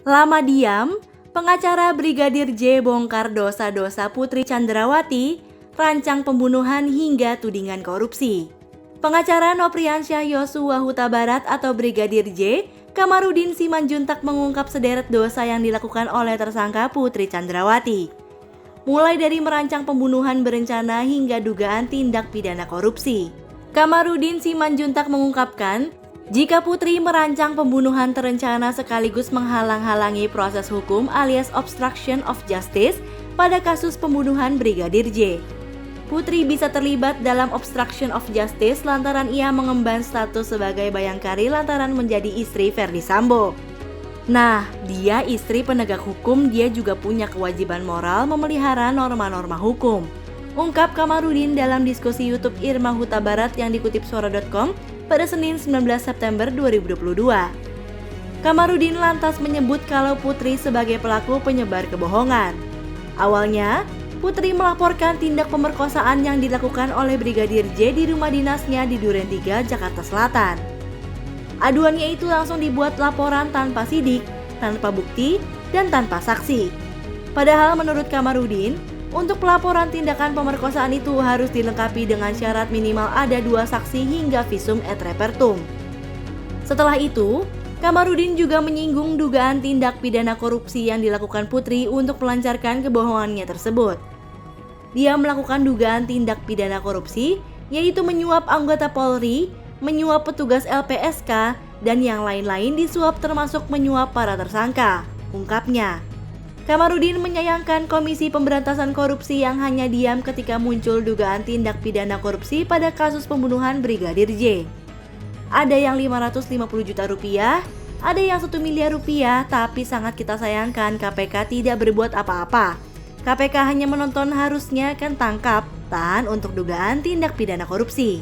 Lama diam, pengacara Brigadir J bongkar dosa-dosa Putri Chandrawati, rancang pembunuhan hingga tudingan korupsi. Pengacara Nopriansyah Yosua Huta Barat atau Brigadir J, Kamarudin Simanjuntak mengungkap sederet dosa yang dilakukan oleh tersangka Putri Chandrawati. Mulai dari merancang pembunuhan berencana hingga dugaan tindak pidana korupsi. Kamarudin Simanjuntak mengungkapkan, jika Putri merancang pembunuhan terencana sekaligus menghalang-halangi proses hukum alias obstruction of justice pada kasus pembunuhan Brigadir J. Putri bisa terlibat dalam obstruction of justice lantaran ia mengemban status sebagai bayangkari lantaran menjadi istri Ferdy Sambo. Nah, dia istri penegak hukum, dia juga punya kewajiban moral memelihara norma-norma hukum. Ungkap Kamarudin dalam diskusi YouTube Irma Huta Barat yang dikutip suara.com pada Senin 19 September 2022. Kamarudin lantas menyebut kalau Putri sebagai pelaku penyebar kebohongan. Awalnya, Putri melaporkan tindak pemerkosaan yang dilakukan oleh Brigadir J di rumah dinasnya di Duren 3, Jakarta Selatan. Aduannya itu langsung dibuat laporan tanpa sidik, tanpa bukti, dan tanpa saksi. Padahal menurut Kamarudin, untuk pelaporan tindakan pemerkosaan itu harus dilengkapi dengan syarat minimal ada 2 saksi hingga visum et repertum. Setelah itu, Kamarudin juga menyinggung dugaan tindak pidana korupsi yang dilakukan Putri untuk melancarkan kebohongannya tersebut. Dia melakukan dugaan tindak pidana korupsi, yaitu menyuap anggota Polri, menyuap petugas LPSK, dan yang lain-lain disuap termasuk menyuap para tersangka, ungkapnya. Kamarudin menyayangkan Komisi Pemberantasan Korupsi yang hanya diam ketika muncul dugaan tindak pidana korupsi pada kasus pembunuhan Brigadir J. Ada yang 550 juta rupiah, ada yang 1 miliar rupiah, tapi sangat kita sayangkan KPK tidak berbuat apa-apa. KPK hanya menonton, harusnya kan tangkap, tahan untuk dugaan tindak pidana korupsi.